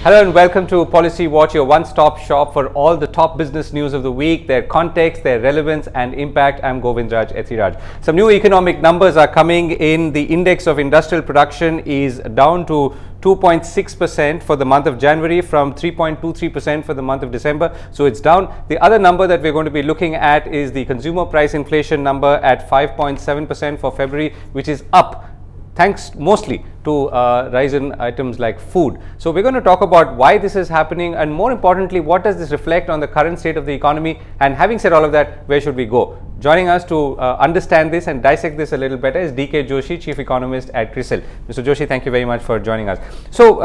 Hello and welcome to Policy Watch, your one-stop shop for all the top business news of the week, their context, their relevance and impact. I'm Govindraj, Ethiraj. Some new economic numbers are coming in. The index of industrial production is down to 2.6% for the month of January from 3.23% for the month of December. So it's down. The other number that we're going to be looking at is the consumer price inflation number at 5.7% for February, which is up thanks mostly to rise in items like food. So we're going to talk about why this is happening, and more importantly, what does this reflect on the current state of the economy? And having said all of that, where should we go? Joining us to understand this and dissect this a little better is DK Joshi, Chief Economist at CRISIL. Mr. Joshi, thank you very much for joining us. So,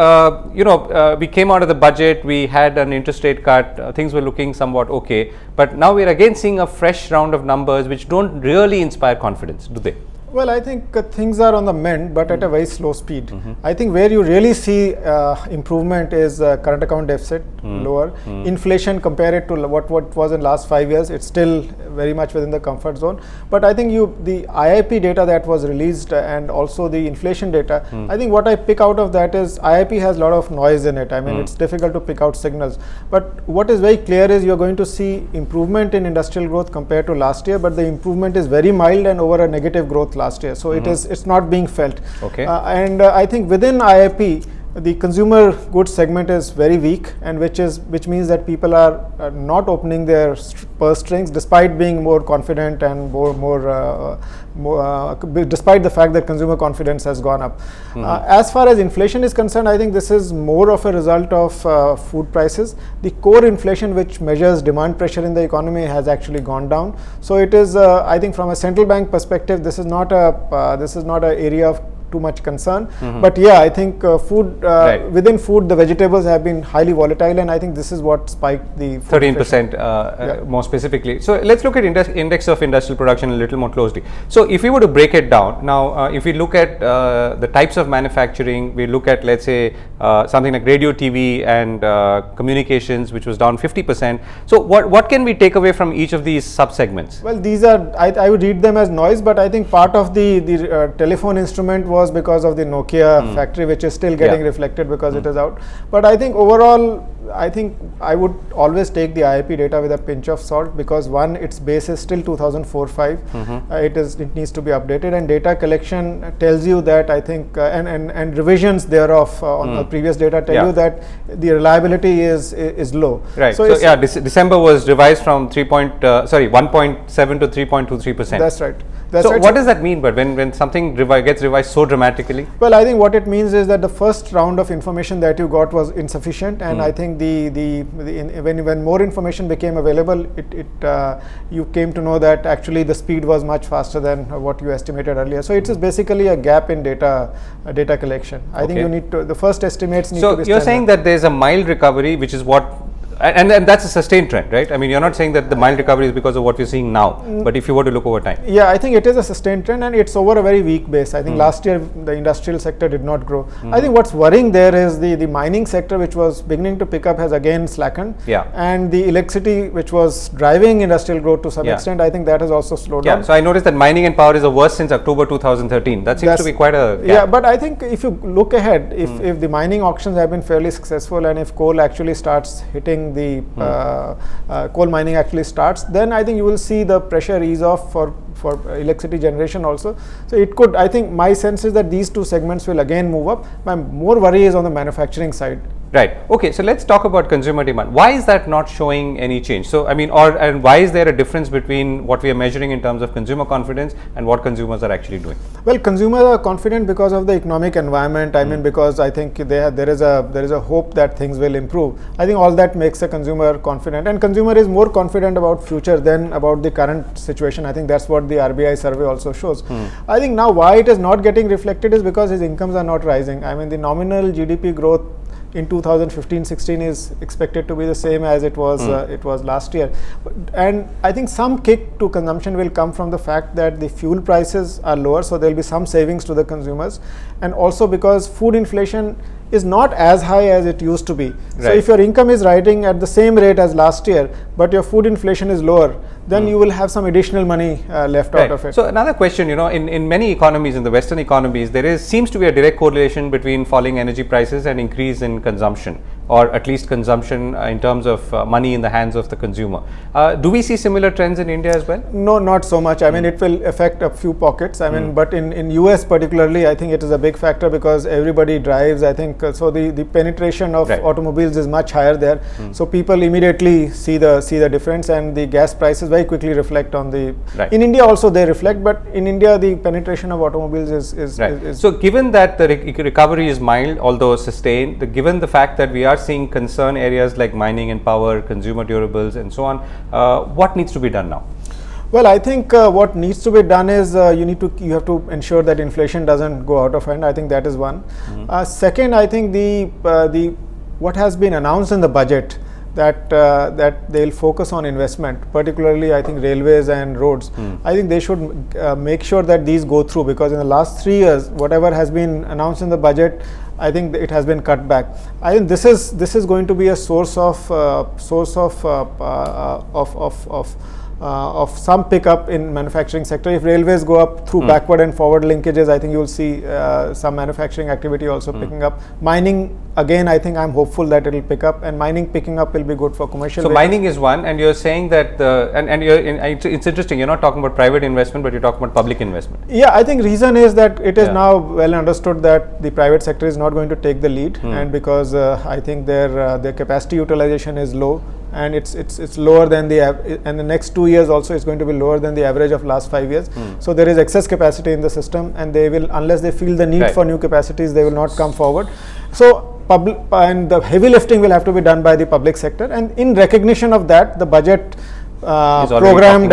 we came out of the budget, we had an interest rate cut, things were looking somewhat okay, but now we're again seeing a fresh round of numbers which don't really inspire confidence, do they? Well, I think things are on the mend, but at a very slow speed. I think where you really see improvement is current account deficit lower. Inflation, compare it to what was in last 5 years, it's still very much within the comfort zone. But I think the IIP data that was released and also the inflation data, I think what I pick out of that is IIP has a lot of noise in it. I mean, it's difficult to pick out signals. But what is very clear is you're going to see improvement in industrial growth compared to last year, but the improvement is very mild and over a negative growth last year, so it's not being felt. Okay. I think within IIP, the consumer goods segment is very weak, and which means that people are not opening their purse strings despite being more confident and despite the fact that consumer confidence has gone up. As far as inflation is concerned, I think this is more of a result of food prices. The core inflation, which measures demand pressure in the economy, has actually gone down. So it is, I think, from a central bank perspective, this is not an area of too much concern. But yeah, I think within food, the vegetables have been highly volatile, and I think this is what spiked the 13% more specifically. So let's look at index of industrial production a little more closely. So if we were to break it down now, if we look at the types of manufacturing, we look at, let's say, something like radio, TV and communications, which was down 50%. So what can we take away from each of these sub-segments? Well, these are, I would read them as noise, but I think part of the telephone instrument was because of the Nokia factory, which is still getting reflected because it is out. But I think overall, I think I would always take the IIP data with a pinch of salt, because one, its base is still 2004-5. It needs to be updated, and data collection tells you that, I think, and revisions thereof on the previous data tell you that the reliability is low. Right. So December was revised from 1.7 to 3.23%. That's right. What does that mean? But when something gets revised so dramatically? Well, I think what it means is that the first round of information that you got was insufficient, and I think when more information became available, you came to know that actually the speed was much faster than what you estimated earlier. So it is basically a gap in data collection. I think you need to, the first estimates need to be. So you're saying that there's a mild recovery, which is what. And that's a sustained trend, right? I mean, you're not saying that the mild recovery is because of what we're seeing now, but if you were to look over time. Yeah, I think it is a sustained trend, and it's over a very weak base. I think last year the industrial sector did not grow. I think what's worrying there is the mining sector, which was beginning to pick up, has again slackened. Yeah. And the electricity, which was driving industrial growth to some extent, I think that has also slowed down. Yeah, so I noticed that mining and power is the worst since October 2013. That seems to be quite a gap. Yeah, but I think if you look ahead, if the mining auctions have been fairly successful, and if coal actually starts hitting the coal mining actually starts, then I think you will see the pressure ease off for electricity generation also. So it could, I think my sense is that these two segments will again move up. My more worry is on the manufacturing side. Right. Okay. So let's talk about consumer demand. Why is that not showing any change? So I mean, and why is there a difference between what we are measuring in terms of consumer confidence and what consumers are actually doing? Well, consumers are confident because of the economic environment. I mean, because I think there is a hope that things will improve. I think all that makes a consumer confident, and consumer is more confident about future than about the current situation. I think that's what the RBI survey also shows. I think now why it is not getting reflected is because his incomes are not rising. I mean, the nominal GDP growth in 2015-16 is expected to be the same as it was last year, and I think some kick to consumption will come from the fact that the fuel prices are lower, so there will be some savings to the consumers, and also because food inflation is not as high as it used to be. Right. So if your income is rising at the same rate as last year, but your food inflation is lower, then you will have some additional money left out of it. So another question, in many economies, in the Western economies, seems to be a direct correlation between falling energy prices and increase in consumption. or at least consumption in terms of money in the hands of the consumer. Do we see similar trends in India as well? No, not so much. I mean, it will affect a few pockets. I mean, but in US particularly, I think it is a big factor because everybody drives. I think so. The penetration of automobiles is much higher there. So people immediately see the difference, and the gas prices very quickly reflect on the. In India also they reflect, but in India the penetration of automobiles is So given that the recovery is mild, although sustained, given the fact that we are seeing concern areas like mining and power, consumer durables, and so on, what needs to be done now? Well, I think what needs to be done is you have to ensure that inflation doesn't go out of hand. I think that is one. Second, I think the what has been announced in the budget, that they'll focus on investment, particularly I think railways and roads. I think they should make sure that these go through, because in the last 3 years, whatever has been announced in the budget, I think it has been cut back. I think this is going to be a source of some pickup in manufacturing sector. If railways go up through backward and forward linkages, I think you will see some manufacturing activity also picking up. Mining, again, I think I'm hopeful that it will pick up, and mining picking up will be good for commercial. So mining is one, and you're saying that it's interesting. You're not talking about private investment, but you're talking about public investment. Yeah, I think reason is that it is now well understood that the private sector is not going to take the lead, and because I think their capacity utilization is low, and it's lower than and the next 2 years also is going to be lower than the average of last 5 years. So there is excess capacity in the system, and they will, unless they feel the need for new capacities, they will not come forward. So and the heavy lifting will have to be done by the public sector, and in recognition of that, the budget programmed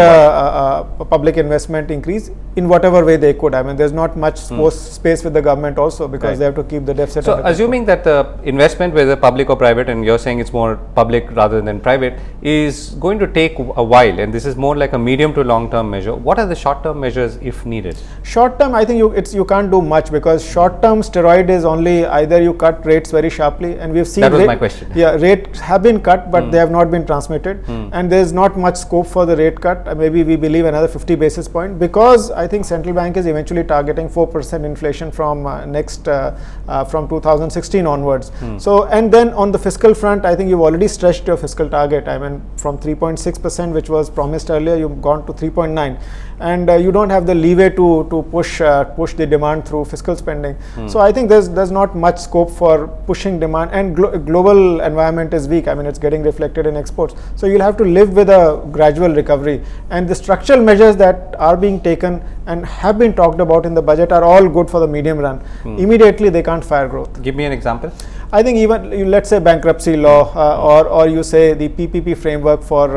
public investment increase in whatever way they could. I mean, there's not much space with the government also, because they have to keep the deficit. So assuming that the investment, whether public or private, and you're saying it's more public rather than private, is going to take a while, and this is more like a medium to long term measure, what are the short term measures if needed? Short term, I think you can't do much, because short term steroid is only either you cut rates very sharply, and we've seen that was my question. Yeah, rates have been cut, but they have not been transmitted, and there's not much scope for the rate cut. Maybe we believe another 50 basis point, because I think central bank is eventually targeting 4% inflation from from 2016 onwards. So, and then on the fiscal front, I think you've already stretched your fiscal target. I mean, from 3.6%, which was promised earlier, you've gone to 3.9, and you don't have the leeway to push the demand through fiscal spending. So I think there's not much scope for pushing demand, and global environment is weak. I mean, it's getting reflected in exports. So you'll have to live with a gradual recovery, and the structural measures that are being taken and have been talked about in the budget are all good for the medium run. Immediately they can't fire growth. Give me an example. I think even let's say bankruptcy law, or you say the PPP framework for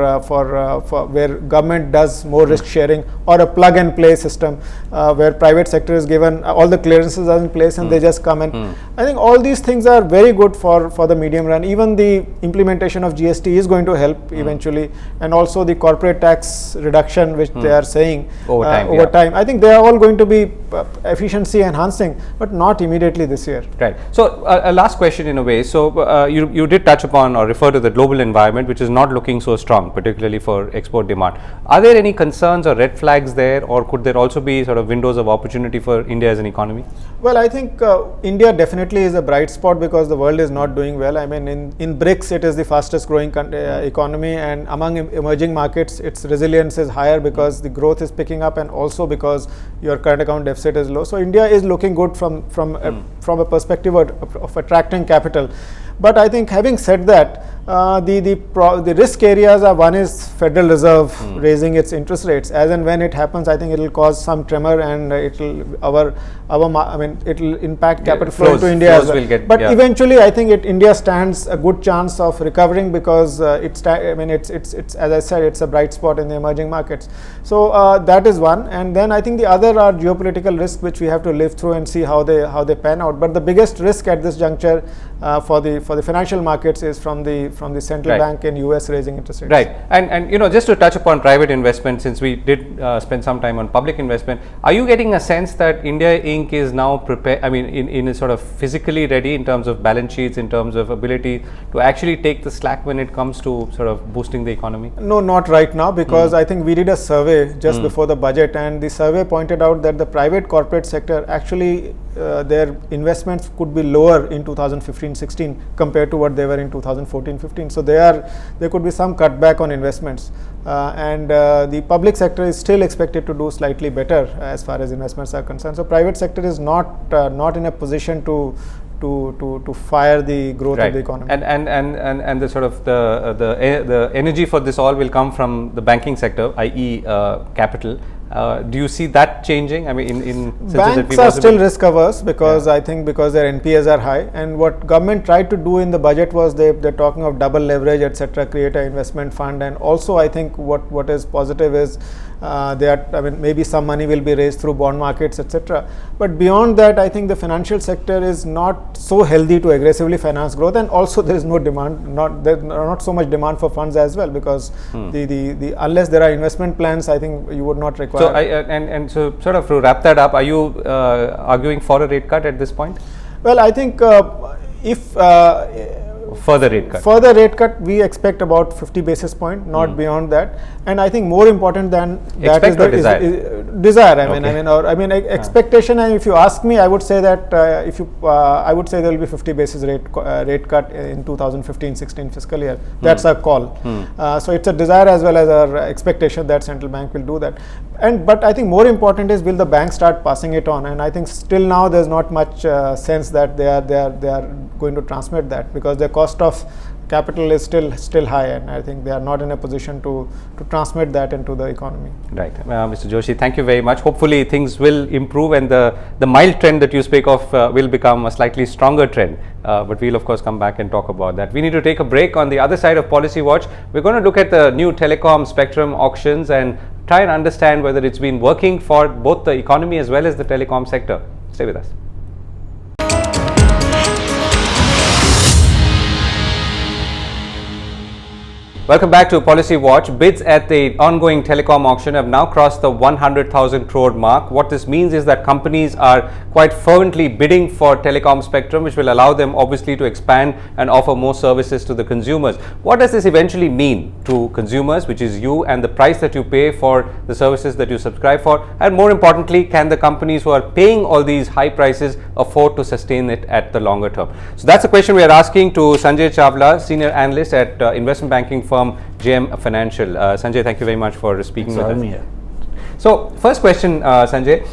where government does more risk sharing, or a plug and play system where private sector is given all the clearances are in place and they just come in. I think all these things are very good for the medium run. Even the implementation of GST is going to help eventually, and also the corporate tax reduction, which they are saying over time. I think they are all going to be efficiency enhancing, but not immediately this year. Right. So a last question in a way. So you did touch upon or refer to the global environment, which is not looking so strong, particularly for export demand. Are there any concerns or red flags there, or could there also be sort of windows of opportunity for India as an economy? Well, I think India definitely is a bright spot, because the world is not doing well. I mean, in BRICS, it is the fastest growing economy, and among emerging markets, its resilience is higher because the growth is picking up, and also because your current account deficit is low. So India is looking good from a perspective of attracting capital. But I think, having said that, the risk areas are, one is Federal Reserve raising its interest rates. As and when it happens, I think it will cause some tremor, and it will it will impact capital flow into India as well. But eventually, I think India stands a good chance of recovering, because it's as I said, it's a bright spot in the emerging markets. So that is one, and then I think the other are geopolitical risks, which we have to live through and see how they pan out. But the biggest risk at this juncture for the financial markets is from the central bank in US raising interest rates. Right, and just to touch upon private investment, since we did spend some time on public investment, are you getting a sense that India Inc. is now prepared? I mean, in a sort of physically ready in terms of balance sheets, in terms of ability to actually take the slack when it comes to sort of boosting the economy? No, not right now, because I think we did a survey just before the budget, and the survey pointed out that the private corporate sector actually their investments could be lower in 2015-16 compared to what they were in 2014-15. So there could be some cutback on investments, and the public sector is still expected to do slightly better as far as investments are concerned. So private sector is not in a position to fire the growth of the economy. And the sort of the energy for this all will come from the banking sector, i.e. Capital. Do you see that changing? I mean, in banks are still risk averse because I think because their NPAs are high, and what government tried to do in the budget was they're talking of double leverage, etc., create an investment fund, and also I think what is positive is maybe some money will be raised through bond markets, etc. But beyond that, I think the financial sector is not so healthy to aggressively finance growth, and also there is no demand, not so much demand for funds as well, because the unless there are investment plans, I think you would not require. So so sort of to wrap that up, are you arguing for a rate cut at this point? Well, I think if further rate cut, we expect about 50 basis point, not beyond that. And I think more important than that is desire. I mean expectation. And if you ask me, I would say that I would say there will be 50 basis rate cut in 2015-16 fiscal year. That's our call. So it's a desire as well as our expectation that central bank will do that. But I think more important is, will the bank start passing it on? And I think still now there's not much sense that they are going to transmit that, because the cost of capital is still high, and I think they are not in a position to transmit that into the economy. Right. Mr. Joshi, thank you very much. Hopefully things will improve, and the mild trend that you speak of will become a slightly stronger trend. But we'll of course come back and talk about that. We need to take a break. On the other side of Policy Watch, we're going to look at the new telecom spectrum auctions and try and understand whether it's been working for both the economy as well as the telecom sector. Stay with us. Welcome back to Policy Watch. Bids at the ongoing telecom auction have now crossed the 100,000 crore mark. What this means is that companies are quite fervently bidding for telecom spectrum, which will allow them obviously to expand and offer more services to the consumers. What does this eventually mean to consumers, which is you, and the price that you pay for the services that you subscribe for? And more importantly, can the companies who are paying all these high prices afford to sustain it at the longer term? So that's a question we are asking to Sanjay Chawla, senior analyst at investment banking firm JM Financial. Sanjay, thank you very much for speaking with us. Here. So first question, Sanjay,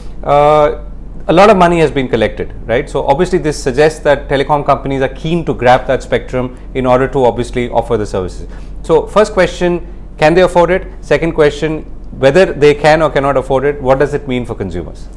a lot of money has been collected, right? So obviously this suggests that telecom companies are keen to grab that spectrum in order to obviously offer the services. So first question, can they afford it? Second question, whether they can or cannot afford it, what does it mean for consumers?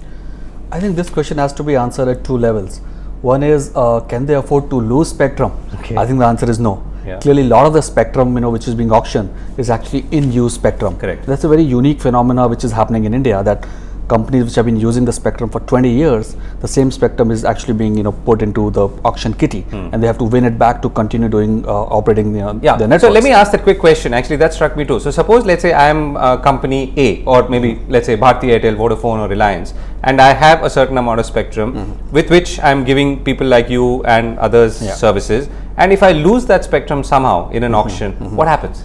I think this question has to be answered at two levels. One is, can they afford to lose spectrum? Okay. I think the answer is no. Yeah. Clearly, a lot of the spectrum, which is being auctioned, is actually in use spectrum. Correct. That's a very unique phenomena which is happening in India, that companies which have been using the spectrum for 20 years, the same spectrum is actually being put into the auction kitty, and they have to win it back to continue doing operating their networks. So let me ask that quick question. Actually, that struck me too. So suppose, let's say I am company A, or maybe let's say Bharti Airtel, Vodafone or Reliance, and I have a certain amount of spectrum with which I am giving people like you and others services, and if I lose that spectrum somehow in an auction, what happens?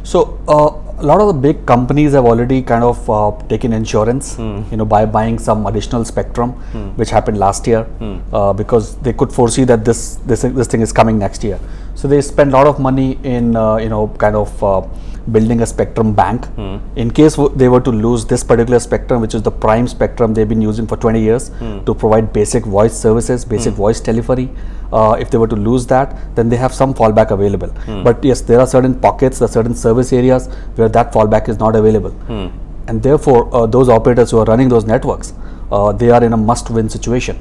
So a lot of the big companies have already kind of taken insurance, by buying some additional spectrum, which happened last year, because they could foresee that this thing is coming next year. So they spend a lot of money in building a spectrum bank in case they were to lose this particular spectrum, which is the prime spectrum they've been using for 20 years to provide basic voice services, basic voice telephony. If they were to lose that, then they have some fallback available. But yes, there are certain pockets, there are certain service areas where that fallback is not available. And therefore, those operators who are running those networks, they are in a must-win situation.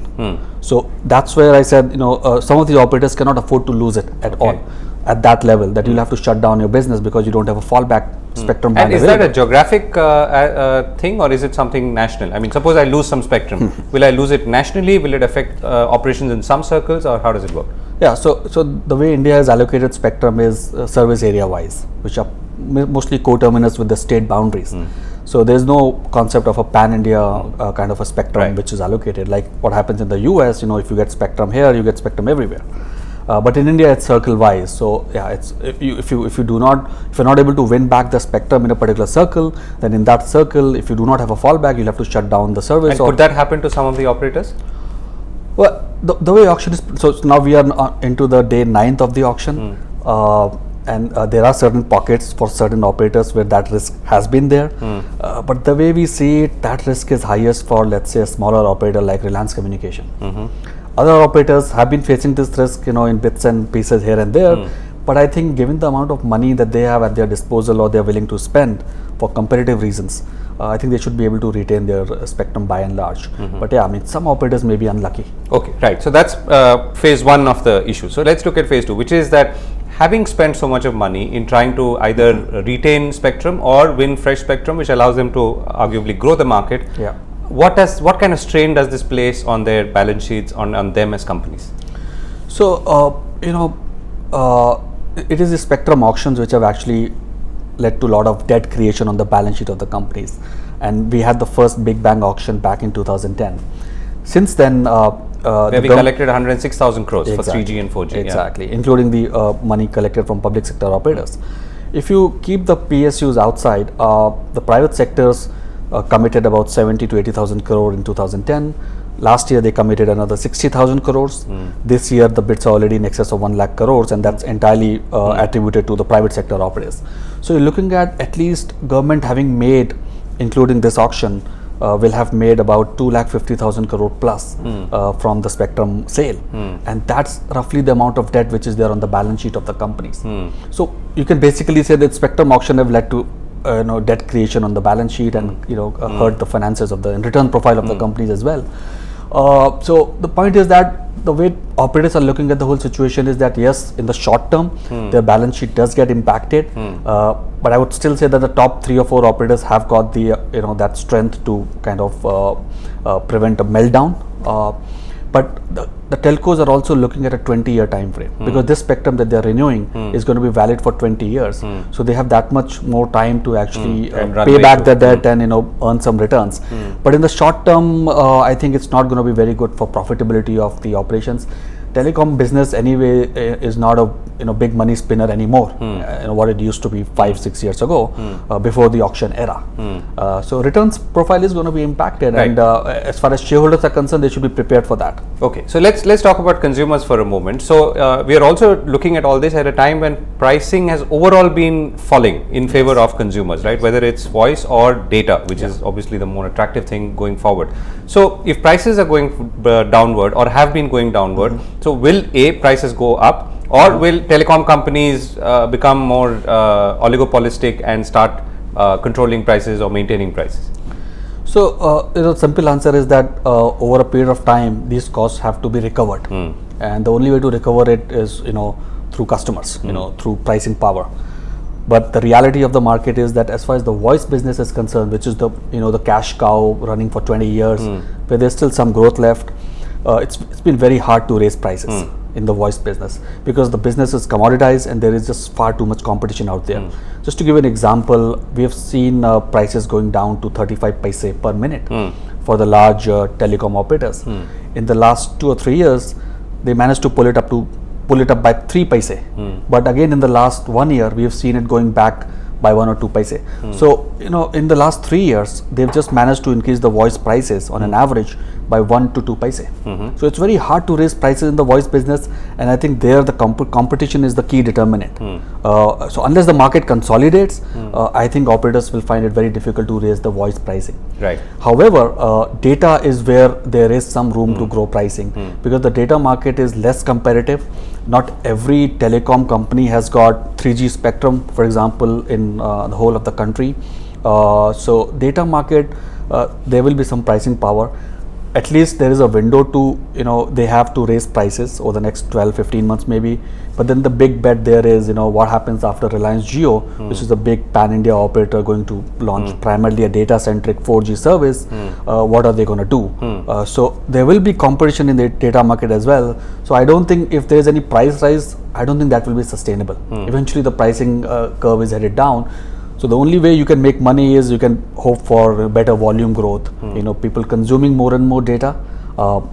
So that's where I said, some of these operators cannot afford to lose it at all, at that level, that you'll have to shut down your business because you don't have a fallback spectrum band And is available. that a geographic thing, or is it something national? I mean, suppose I lose some spectrum, will I lose it nationally? Will it affect operations in some circles, or how does it work? Yeah, so the way India has allocated spectrum is service area wise, which are mostly coterminous with the state boundaries. So there's no concept of a pan-India kind of a spectrum which is allocated, like what happens in the US. If you get spectrum here, you get spectrum everywhere. But in India, it's circle wise. So yeah, it's if you're not able to win back the spectrum in a particular circle, then in that circle, if you do not have a fallback, you'll have to shut down the service. And could that happen to some of the operators? Well, The way auction is, so now we are into the day 9th of the auction, and there are certain pockets for certain operators where that risk has been there. But the way we see it, that risk is highest for, let's say, a smaller operator like Reliance Communication. Other operators have been facing this risk, in bits and pieces here and there. But I think given the amount of money that they have at their disposal or they are willing to spend for competitive reasons, I think they should be able to retain their spectrum by and large. But yeah, I mean, some operators may be unlucky. Okay, right. So that's phase one of the issue. So let's look at phase two, which is that having spent so much of money in trying to either retain spectrum or win fresh spectrum, which allows them to arguably grow the market. Yeah. What kind of strain does this place on their balance sheets, on them as companies? So, it is the spectrum auctions which have actually led to a lot of debt creation on the balance sheet of the companies. And we had the first big bang auction back in 2010. Since then, where we collected 106,000 crores for 3G and 4G. Exactly, including the money collected from public sector operators. If you keep the PSUs outside, the private sectors committed about 70 to 80,000 crore in 2010. Last year they committed another 60,000 crores. This year the bids are already in excess of 1 lakh crores, and that's entirely attributed to the private sector operators. So you're looking at least government having made, including this auction, will have made about 2,50,000 crore plus from the spectrum sale, and that's roughly the amount of debt which is there on the balance sheet of the companies. So you can basically say that spectrum auction have led to debt creation on the balance sheet and hurt the finances of the return profile of the companies as well. So the point is that the way operators are looking at the whole situation is that yes, in the short term their balance sheet does get impacted, but I would still say that the top 3 or 4 operators have got the that strength to kind of prevent a meltdown. But the telcos are also looking at a 20-year time frame, because this spectrum that they are renewing is going to be valid for 20 years. So they have that much more time to actually pay back their debt and earn some returns. But in the short term, I think it's not going to be very good for profitability of the operations. Telecom business anyway is not a big money spinner anymore. What it used to be 5-6 years ago, before the auction era. So returns profile is going to be impacted, right. And as far as shareholders are concerned, they should be prepared for that. Okay, so let's talk about consumers for a moment. So we are also looking at all this at a time when pricing has overall been falling in favor of consumers, right? Whether it's voice or data, which is obviously the more attractive thing going forward. So if prices are going downward or have been going downward, so will prices go up, or will telecom companies become more oligopolistic and start controlling prices or maintaining prices? So, simple answer is that over a period of time, these costs have to be recovered, and the only way to recover it is through customers, through pricing power. But the reality of the market is that as far as the voice business is concerned, which is the the cash cow running for 20 years, where there's still some growth left, it's been very hard to raise prices in the voice business, because the business is commoditized and there is just far too much competition out there. Just to give an example, we have seen prices going down to 35 paise per minute for the large telecom operators. In the last 2 or 3 years, they managed to pull it up by 3 paise. But again, in the last 1 year, we have seen it going back by 1 or 2 paise. So in the last 3 years, they've just managed to increase the voice prices on an average by 1 to 2 paise. So it's very hard to raise prices in the voice business, and I think there the competition is the key determinant. So unless the market consolidates, I think operators will find it very difficult to raise the voice pricing. Right. However, data is where there is some room to grow pricing, because the data market is less competitive. Not every telecom company has got 3G spectrum, for example, in the whole of the country. So data market, there will be some pricing power. At least there is a window to, they have to raise prices over the next 12-15 months maybe. But then the big bet there is, what happens after Reliance Jio, which is a big pan-India operator going to launch primarily a data-centric 4G service. What are they going to do? So there will be competition in the data market as well. So I don't think if there is any price rise, I don't think that will be sustainable. Eventually the pricing curve is headed down. So the only way you can make money is you can hope for better volume growth. People consuming more and more data,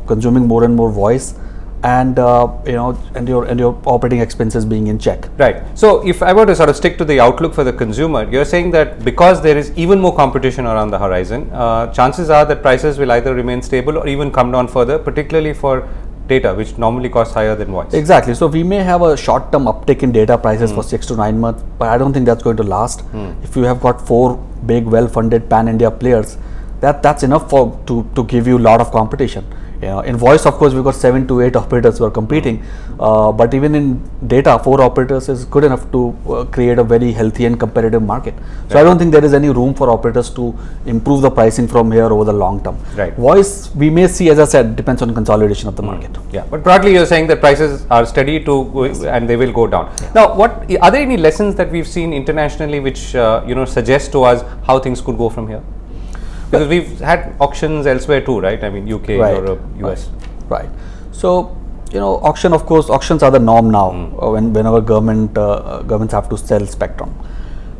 consuming more and more voice, and your operating expenses being in check. Right. So if I were to sort of stick to the outlook for the consumer, you're saying that because there is even more competition around the horizon, chances are that prices will either remain stable or even come down further, particularly for data, which normally costs higher than voice. Exactly. So we may have a short-term uptick in data prices for 6 to 9 months, but I don't think that's going to last. If you have got 4 big, well-funded pan-India players, that's enough to give you a lot of competition. In voice, of course, we've got 7 to 8 operators who are competing, but even in data, 4 operators is good enough to create a very healthy and competitive market. So I don't think there is any room for operators to improve the pricing from here over the long term. Right. Voice, we may see, as I said, depends on consolidation of the market. Yeah, but broadly you're saying that prices are steady to go and they will go down. Now, are there any lessons that we've seen internationally which suggest to us how things could go from here? Because we've had auctions elsewhere too, right? I mean, UK, Europe, US. Right. So, auctions are the norm now whenever governments have to sell spectrum.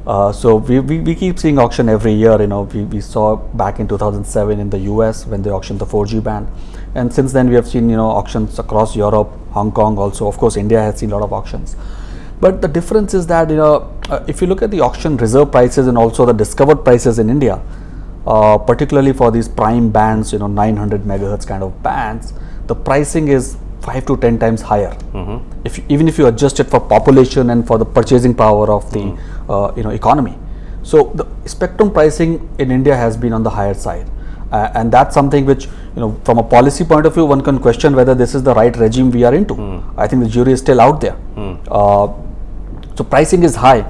So we keep seeing auction every year. We saw back in 2007 in the US when they auctioned the 4G band, and since then we have seen auctions across Europe, Hong Kong also. Of course, India has seen a lot of auctions. But the difference is that if you look at the auction reserve prices and also the discovered prices in India, particularly for these prime bands, 900 megahertz kind of bands, the pricing is 5 to 10 times higher. Even if you adjust it for population and for the purchasing power of the economy. So the spectrum pricing in India has been on the higher side, and that's something which from a policy point of view one can question whether this is the right regime we are into. I think the jury is still out there. So pricing is high,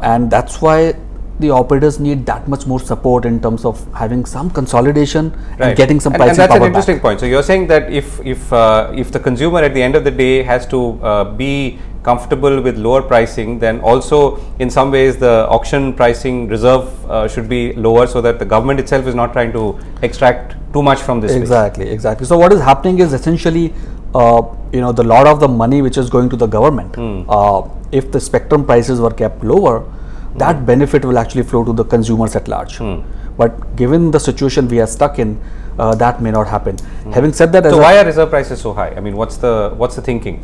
and that's why the operators need that much more support in terms of having some consolidation and getting some pricing power. And that's an interesting point. So you're saying that if the consumer at the end of the day has to be comfortable with lower pricing, then also in some ways the auction pricing reserve should be lower, so that the government itself is not trying to extract too much from this. Exactly. So what is happening is essentially the lot of the money which is going to the government, if the spectrum prices were kept lower, that benefit will actually flow to the consumers at large. But given the situation we are stuck in, that may not happen. Having said that, so why are reserve prices so high? I mean, what's the thinking?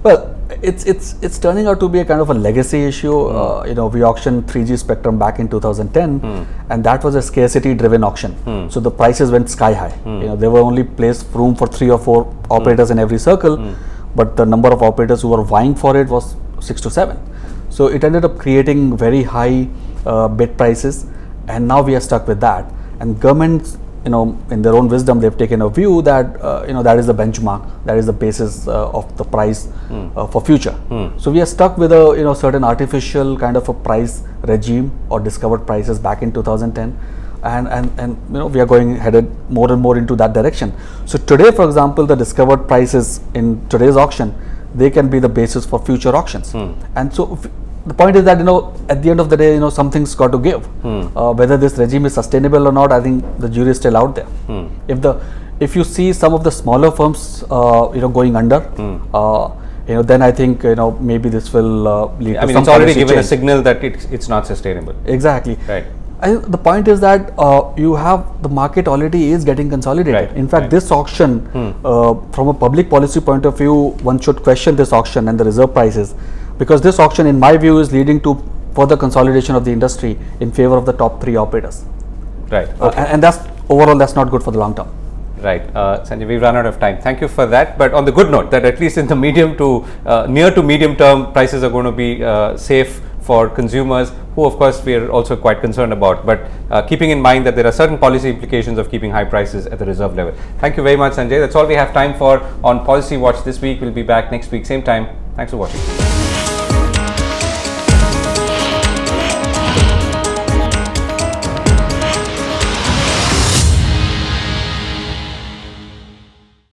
Well, it's turning out to be a kind of a legacy issue. We auctioned 3G spectrum back in 2010, and that was a scarcity-driven auction. So the prices went sky high. There were only room for 3 or 4 operators in every circle, but the number of operators who were vying for it was 6 to 7. So it ended up creating very high bid prices, and now we are stuck with that. And governments, in their own wisdom, they've taken a view that that is the benchmark, that is the basis of the price for future. So we are stuck with a certain artificial kind of a price regime or discovered prices back in 2010, and we are headed more and more into that direction. So today, for example, the discovered prices in today's auction, they can be the basis for future auctions. And so the point is that at the end of the day, something's got to give. Whether this regime is sustainable or not, I think the jury is still out there. If you see some of the smaller firms going under, then I think maybe this will lead to some. I mean, it's already given a signal that it's not sustainable. Exactly. Right. The point is that you have the market already is getting consolidated. Right. In fact, this auction, from a public policy point of view, one should question this auction and the reserve prices, because this auction, in my view, is leading to further consolidation of the industry in favor of the top 3 operators. Right. And that's not good for the long term. Right. Sanjay, we've run out of time. Thank you for that. But on the good note, that at least in the near to medium term, prices are going to be safe for consumers, who of course we are also quite concerned about, but keeping in mind that there are certain policy implications of keeping high prices at the reserve level. Thank you very much, Sanjay. That's all we have time for on Policy Watch this week. We'll be back next week, same time. Thanks for watching.